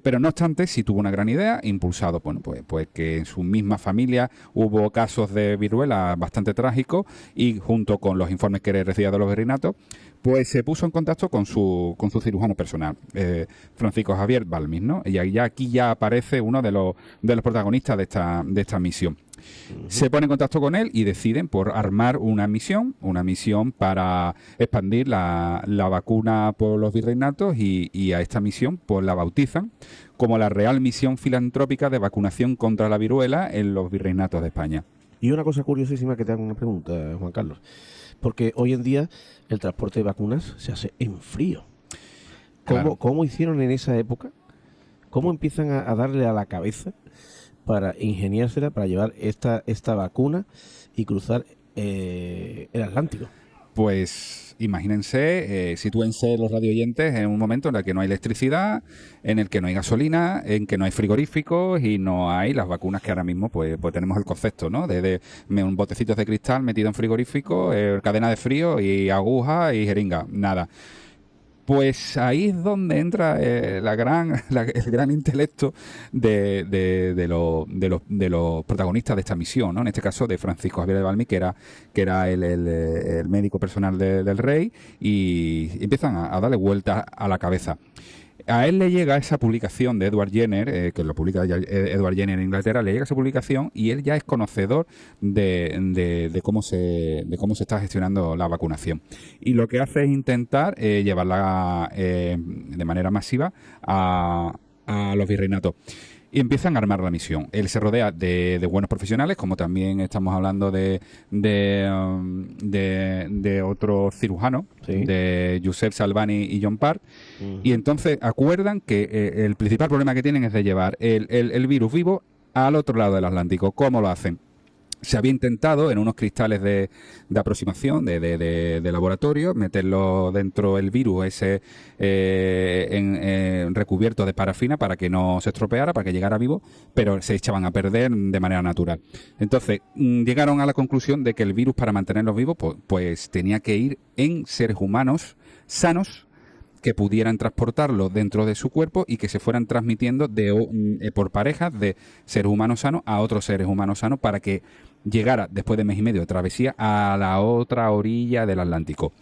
Pero no obstante, sí tuvo una gran idea, impulsado, pues que en su misma familia hubo casos de viruela bastante trágicos, y junto con los informes que recibía de los virreinatos, pues se puso en contacto con su cirujano personal, Francisco Javier Balmis, ¿no? Y aquí ya aparece uno de los protagonistas de esta misión. Se pone en contacto con él y deciden por armar una misión para expandir la vacuna por los virreinatos, y a esta misión pues la bautizan como la Real Misión Filantrópica de Vacunación contra la Viruela en los virreinatos de España. Y una cosa curiosísima, que te hago una pregunta, Juan Carlos, porque hoy en día el transporte de vacunas se hace en frío. ¿Cómo hicieron en esa época? ¿Cómo empiezan a darle a la cabeza para ingeniársela, para llevar esta vacuna y cruzar el Atlántico? Pues imagínense, sitúense los radioyentes en un momento en el que no hay electricidad, en el que no hay gasolina, en que no hay frigoríficos y no hay las vacunas que ahora mismo pues tenemos el concepto, ¿no? De un botecitos de cristal metido en frigorífico, cadena de frío y aguja y jeringa, nada. Pues ahí es donde entra el gran intelecto de los protagonistas de esta misión, ¿no? En este caso de Francisco Javier de Balmis, que era el médico personal del rey, y empiezan a darle vueltas a la cabeza. A él le llega esa publicación de Edward Jenner, que lo publica Edward Jenner en Inglaterra, le llega esa publicación y él ya es conocedor de cómo se está gestionando la vacunación. Y lo que hace es intentar llevarla de manera masiva a los virreinatos. Y empiezan a armar la misión. Él se rodea de buenos profesionales, como también estamos hablando de otro cirujano, ¿sí?, de Josep Salvani y John Parr. Y entonces acuerdan que el principal problema que tienen es de llevar el virus vivo al otro lado del Atlántico. ¿Cómo lo hacen? Se había intentado en unos cristales de aproximación de laboratorio meterlo dentro el virus ese recubierto de parafina para que no se estropeara, para que llegara vivo, pero se echaban a perder de manera natural. Entonces llegaron a la conclusión de que el virus, para mantenerlos vivos, pues tenía que ir en seres humanos sanos, que pudieran transportarlo dentro de su cuerpo y que se fueran transmitiendo por parejas de seres humanos sanos a otros seres humanos sanos para que llegara después de mes y medio de travesía a la otra orilla del Atlántico.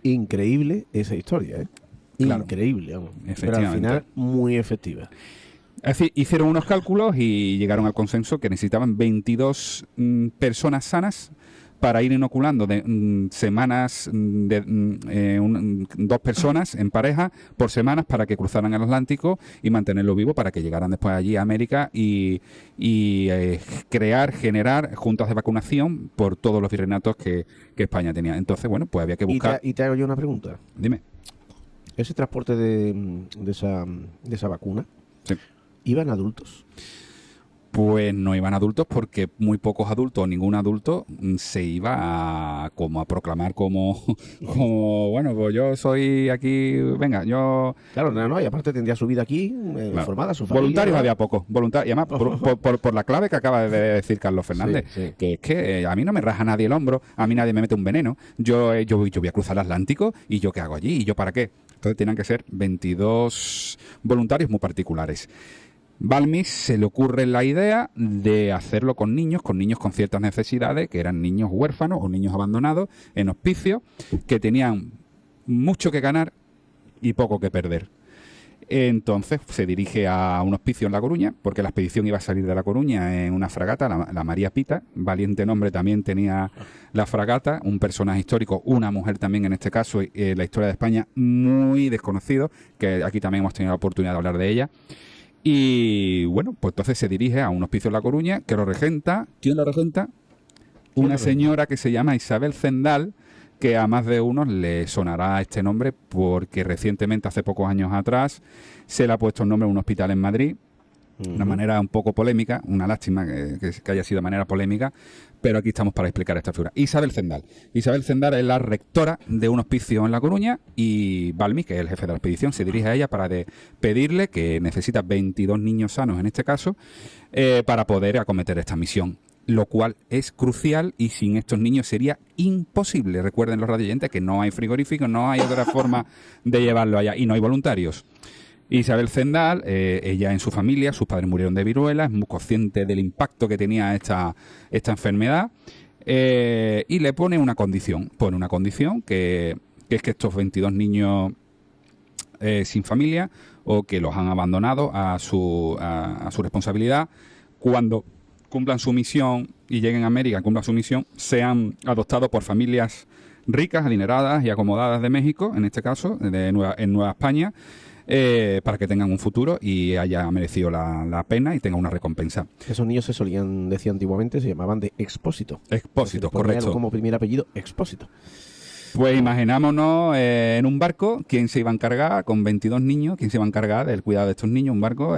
Increíble esa historia, ¿eh? Claro. Increíble, vamos. Efectivamente. Pero al final muy efectiva. Es decir, hicieron unos cálculos y llegaron al consenso que necesitaban 22 personas sanas para ir inoculando de semanas de 2 personas en pareja por semanas para que cruzaran el Atlántico y mantenerlo vivo para que llegaran después allí a América y generar juntas de vacunación por todos los virreinatos que España tenía. Entonces, bueno, pues había que buscar... Y te hago yo una pregunta. Dime. Ese transporte de esa vacuna, sí, ¿iban adultos? Pues no iban adultos porque muy pocos adultos, ningún adulto se iba a proclamar como bueno, pues yo soy aquí, venga, yo... Claro, no, y aparte tendría su vida aquí, claro, formada, su familia. Voluntarios había pocos, voluntarios, y además por la clave que acaba de decir Carlos Fernández, sí. que es que a mí no me raja nadie el hombro, a mí nadie me mete un veneno, yo voy a cruzar el Atlántico y yo qué hago allí, y yo para qué. Entonces tenían que ser 22 voluntarios muy particulares. Balmis se le ocurre la idea de hacerlo con niños con ciertas necesidades, que eran niños huérfanos o niños abandonados en hospicios, que tenían mucho que ganar y poco que perder. Entonces se dirige a un hospicio en La Coruña, porque la expedición iba a salir de La Coruña en una fragata, la María Pita, valiente nombre también tenía la fragata, un personaje histórico, una mujer también en este caso, la historia de España muy desconocido, que aquí también hemos tenido la oportunidad de hablar de ella. Y bueno, pues entonces se dirige a un hospicio en La Coruña que lo regenta. ¿Quién lo regenta? Una señora que se llama Isabel Zendal, que a más de uno le sonará este nombre porque recientemente, hace pocos años atrás, se le ha puesto el nombre a un hospital en Madrid. De una manera un poco polémica, una lástima que haya sido de manera polémica, pero aquí estamos para explicar esta figura. Isabel Zendal. Isabel Zendal es la rectora de un hospicio en La Coruña y Balmis, que es el jefe de la expedición, se dirige a ella para pedirle que necesita 22 niños sanos, en este caso, para poder acometer esta misión, lo cual es crucial y sin estos niños sería imposible. Recuerden los radioyentes que no hay frigorífico, no hay otra forma de llevarlo allá y no hay voluntarios. Isabel Zendal, ella en su familia, sus padres murieron de viruela, es muy consciente del impacto que tenía esta enfermedad y le pone una condición. Pone una condición que es que estos 22 niños sin familia o que los han abandonado a su responsabilidad, cuando cumplan su misión y lleguen a América, cumplan su misión, sean adoptados por familias ricas, adineradas y acomodadas de México, en este caso, en Nueva España, para que tengan un futuro y haya merecido la pena y tengan una recompensa. Esos niños se solían decir antiguamente, se llamaban de Expósito. Expósito, correcto. Como primer apellido, Expósito. Pues imaginámonos en un barco, ¿quién se iba a encargar? Con 22 niños, ¿quién se iba a encargar del cuidado de estos niños? Un barco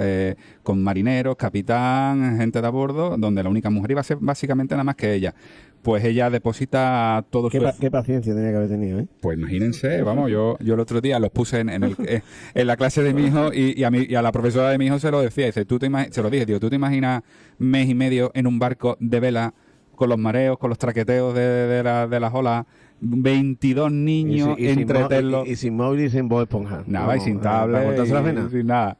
con marineros, capitán, gente de a bordo, donde la única mujer iba a ser básicamente nada más que ella. Pues ella deposita todo ¿Qué paciencia tenía que haber tenido, ¿eh? Pues imagínense, vamos, yo el otro día los puse en la clase de mi hijo y a la profesora de mi hijo se lo decía, dice, se lo dije, digo, ¿tú te imaginas mes y medio en un barco de vela con los mareos, con los traqueteos de las olas, 22 niños entretenerlos? Y sin móvil y sin Bob Esponja. Nada, y sin tablet, sin nada.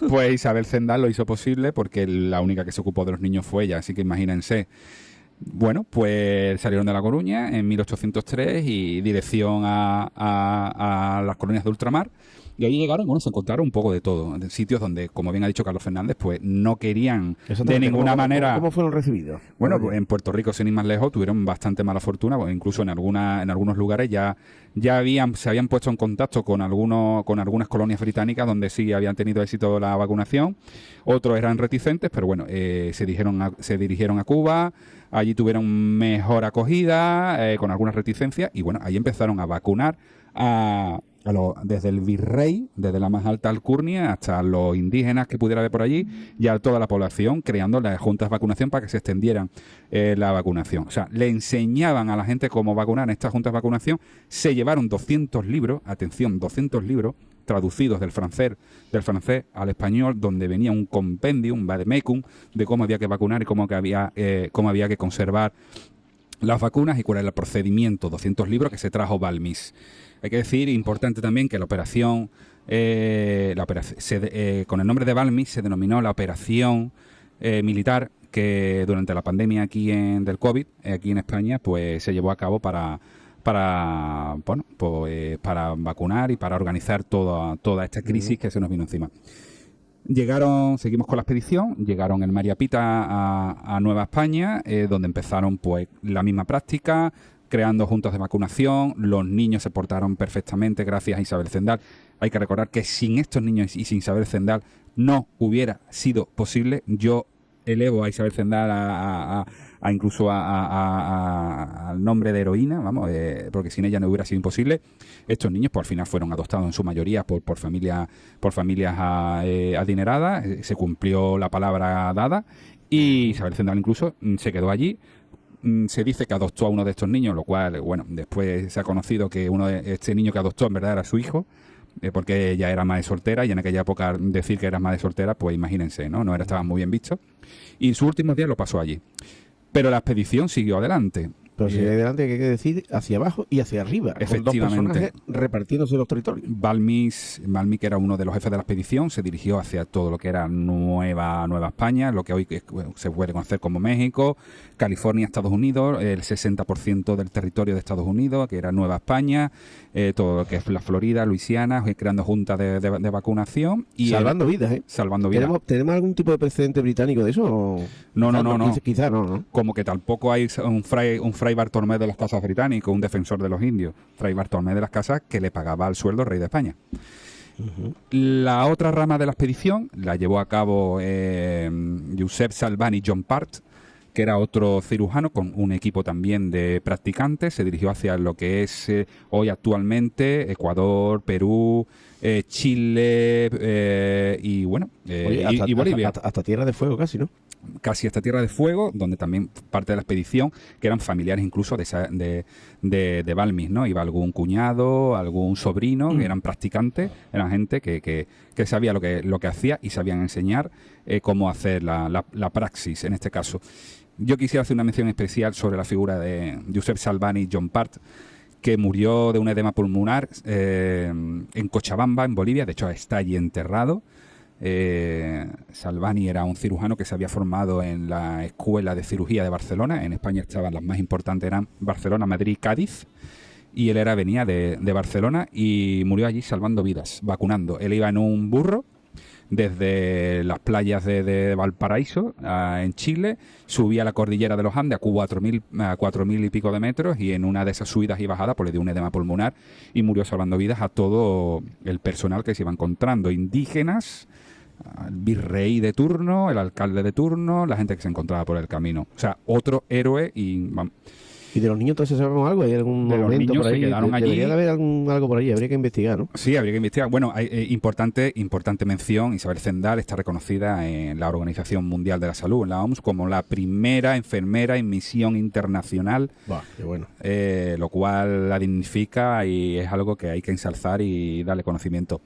Pues Isabel Zendal lo hizo posible porque la única que se ocupó de los niños fue ella, así que imagínense. Bueno, pues salieron de La Coruña en 1803 y dirección a las colonias de ultramar. Y ahí llegaron, bueno, se encontraron un poco de todo. De sitios donde, como bien ha dicho Carlos Fernández, pues no querían de ninguna manera... ¿Cómo fueron recibidos? Bueno, pues en Puerto Rico, sin ir más lejos, tuvieron bastante mala fortuna. Pues incluso en algunos lugares se habían puesto en contacto con algunas colonias británicas donde sí habían tenido éxito la vacunación. Otros eran reticentes, pero bueno, se dirigieron a Cuba. Allí tuvieron mejor acogida, con algunas reticencias. Y bueno, ahí empezaron a vacunar desde el virrey, desde la más alta alcurnia, hasta los indígenas que pudiera haber por allí, y a toda la población, creando las juntas de vacunación para que se extendieran la vacunación. O sea, le enseñaban a la gente cómo vacunar en estas juntas de vacunación. Se llevaron 200 libros, atención, 200 libros, traducidos del francés al español, donde venía un compendium, un vademecum, de cómo había que vacunar y cómo había que conservar las vacunas y cuál era el procedimiento, 200 libros que se trajo Balmis. Hay que decir, importante también, que la operación, con el nombre de Balmis se denominó la operación militar que durante la pandemia del COVID, aquí en España, pues se llevó a cabo para vacunar y para organizar toda esta crisis que se nos vino encima. Seguimos con la expedición, llegaron en María Pita a Nueva España, donde empezaron pues la misma práctica, creando juntas de vacunación. Los niños se portaron perfectamente gracias a Isabel Zendal. Hay que recordar que sin estos niños y sin Isabel Zendal no hubiera sido posible. Yo elevo a Isabel Zendal incluso al nombre de heroína, vamos, porque sin ella no hubiera sido imposible. Estos niños pues al final fueron adoptados en su mayoría por familias adineradas. Se cumplió la palabra dada y Isabel Zendal incluso se quedó allí. Se dice que adoptó a uno de estos niños, lo cual, bueno, después se ha conocido que este niño que adoptó en verdad era su hijo, porque ella era madre soltera, y en aquella época decir que era madre soltera, pues imagínense, ¿no? Estaba muy bien visto. Y sus últimos días lo pasó allí. Pero la expedición siguió adelante. Pero sigue adelante, que hay que decir, hacia abajo y hacia arriba. Efectivamente. Con dos personajes repartiéndose los territorios. Balmis, que era uno de los jefes de la expedición, se dirigió hacia todo lo que era Nueva España, lo que hoy se puede conocer como México, California, Estados Unidos, el 60% del territorio de Estados Unidos, que era Nueva España, todo lo que es la Florida, Luisiana, creando juntas de vacunación. Y salvando vidas, ¿eh? Salvando vidas. ¿Tenemos algún tipo de precedente británico de eso? No. Quizás no. Como que tampoco hay un fray Bartolomé de las Casas británico, un defensor de los indios, fray Bartolomé de las Casas, que le pagaba el sueldo al rey de España. La otra rama de la expedición la llevó a cabo Josep Salvani John Part, que era otro cirujano con un equipo también de practicantes. Se dirigió hacia lo que es hoy actualmente Ecuador, Perú, Chile y bueno, y Bolivia. Hasta Tierra de Fuego casi, ¿no? Casi hasta Tierra de Fuego, donde también parte de la expedición, que eran familiares incluso de Balmis, ¿no? Iba algún cuñado, algún sobrino, que eran practicantes, eran gente que sabía lo que hacía y sabían enseñar cómo hacer la praxis en este caso. Yo quisiera hacer una mención especial sobre la figura de Josep Salvani John Part, que murió de un edema pulmonar en Cochabamba, en Bolivia. De hecho, está allí enterrado. Salvani era un cirujano que se había formado en la Escuela de Cirugía de Barcelona. En España estaban las más importantes, eran Barcelona, Madrid y Cádiz, y él venía de Barcelona y murió allí salvando vidas, vacunando. Él iba en un burro desde las playas de Valparaíso en Chile, subía a la cordillera de los Andes a 4.000 y pico de metros, y en una de esas subidas y bajadas pues le dio un edema pulmonar y murió salvando vidas a todo el personal que se iba encontrando, indígenas, el virrey de turno, el alcalde de turno, la gente que se encontraba por el camino. O sea, otro héroe. Y de los niños entonces sabemos algo, hay algún momento por ahí, debería de haber algo por ahí, habría que investigar, ¿no? Sí, habría que investigar. Bueno, hay importante mención, Isabel Zendal está reconocida en la Organización Mundial de la Salud, en la OMS, como la primera enfermera en misión internacional. Qué bueno. Lo cual la dignifica y es algo que hay que ensalzar y darle conocimiento.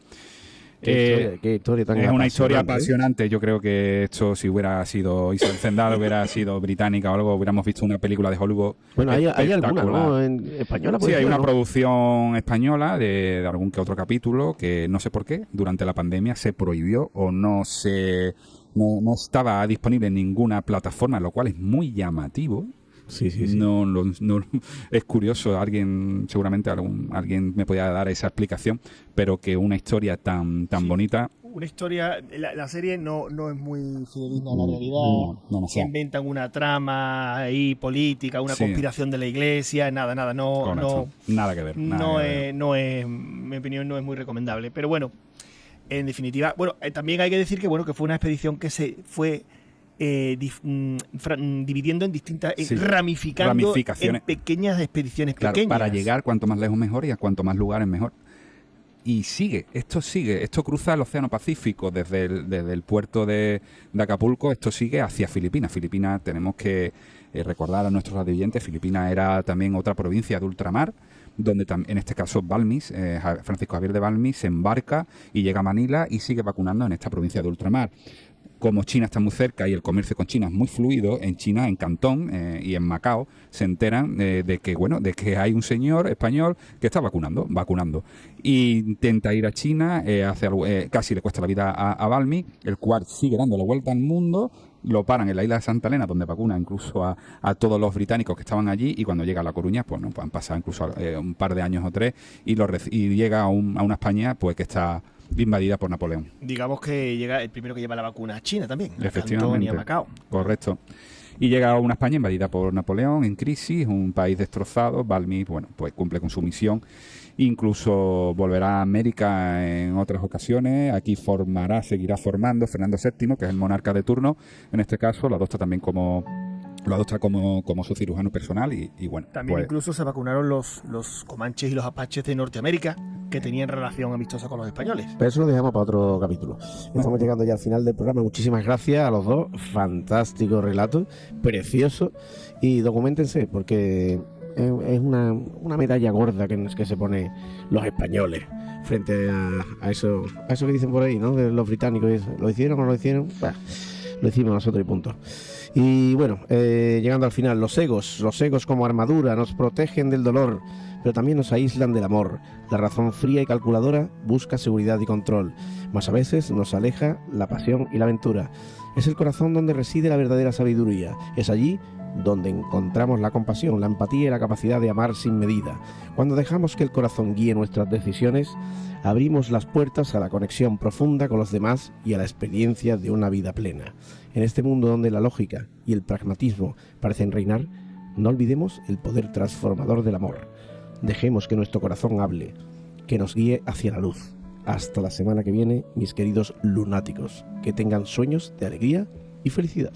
Qué historia tan es una historia apasionante. Yo creo que esto, si hubiera sido Isabel Zendal, hubiera sido británica o algo, hubiéramos visto una película de Hollywood. Bueno, hay alguna, ¿no? En española. Sí, hay una producción española de algún que otro capítulo que no sé por qué durante la pandemia se prohibió o no estaba disponible en ninguna plataforma, lo cual es muy llamativo. Sí. No, es curioso, seguramente alguien me podía dar esa explicación, pero que una historia tan bonita. Una historia, la serie no es muy fidedigna a la realidad. No, se inventan una trama ahí política, una conspiración de la iglesia, nada, nada que ver. En mi opinión no es muy recomendable. Pero bueno, en definitiva, también hay que decir que fue una expedición que se fue dividiendo en distintas, ramificando en pequeñas expediciones pequeñas. Para llegar cuanto más lejos mejor y a cuanto más lugares mejor. Y esto cruza el Océano Pacífico desde el puerto de Acapulco, esto sigue hacia Filipinas. Filipinas, tenemos que recordar a nuestros radioyentes, Filipinas era también otra provincia de ultramar, donde en este caso Balmis, Francisco Javier de Balmis, se embarca y llega a Manila y sigue vacunando en esta provincia de ultramar. como China está muy cerca y el comercio con China es muy fluido, en China, en Cantón y en Macao, se enteran de que hay un señor español que está vacunando. Intenta ir a China, casi le cuesta la vida a Balmi, el cual sigue dando la vuelta al mundo. Lo paran en la isla de Santa Elena, donde vacuna incluso a todos los británicos que estaban allí, y cuando llega a La Coruña, pues no, pues han pasado incluso un par de años o 3, y llega a una España pues que está invadida por Napoleón. Digamos que llega el primero que lleva la vacuna a China también, a Efectivamente. Cantón y a Macao. Correcto. Y llega a una España invadida por Napoleón, en crisis, un país destrozado. Balmi, bueno, pues cumple con su misión. Incluso volverá a América en otras ocasiones. Aquí seguirá formando Fernando VII, que es el monarca de turno. En este caso lo adopta también como su cirujano personal y bueno. También pues, incluso se vacunaron los comanches y los apaches de Norteamérica, que tenían relación amistosa con los españoles. Pero eso lo dejamos para otro capítulo. Estamos llegando ya al final del programa. Muchísimas gracias a los dos. Fantástico relato, precioso. Y documentense, porque es una medalla gorda que se pone los españoles frente a eso que dicen por ahí, ¿no? De los británicos. ¿Lo hicieron o no lo hicieron? Bah, lo hicimos nosotros y punto. Y bueno, llegando al final, los egos como armadura nos protegen del dolor, pero también nos aíslan del amor. La razón fría y calculadora busca seguridad y control, mas a veces nos aleja la pasión y la aventura. Es el corazón donde reside la verdadera sabiduría. Es allí donde encontramos la compasión, la empatía y la capacidad de amar sin medida. Cuando dejamos que el corazón guíe nuestras decisiones, abrimos las puertas a la conexión profunda con los demás y a la experiencia de una vida plena. En este mundo donde la lógica y el pragmatismo parecen reinar, no olvidemos el poder transformador del amor. Dejemos que nuestro corazón hable, que nos guíe hacia la luz. Hasta la semana que viene, mis queridos lunáticos. Que tengan sueños de alegría y felicidad.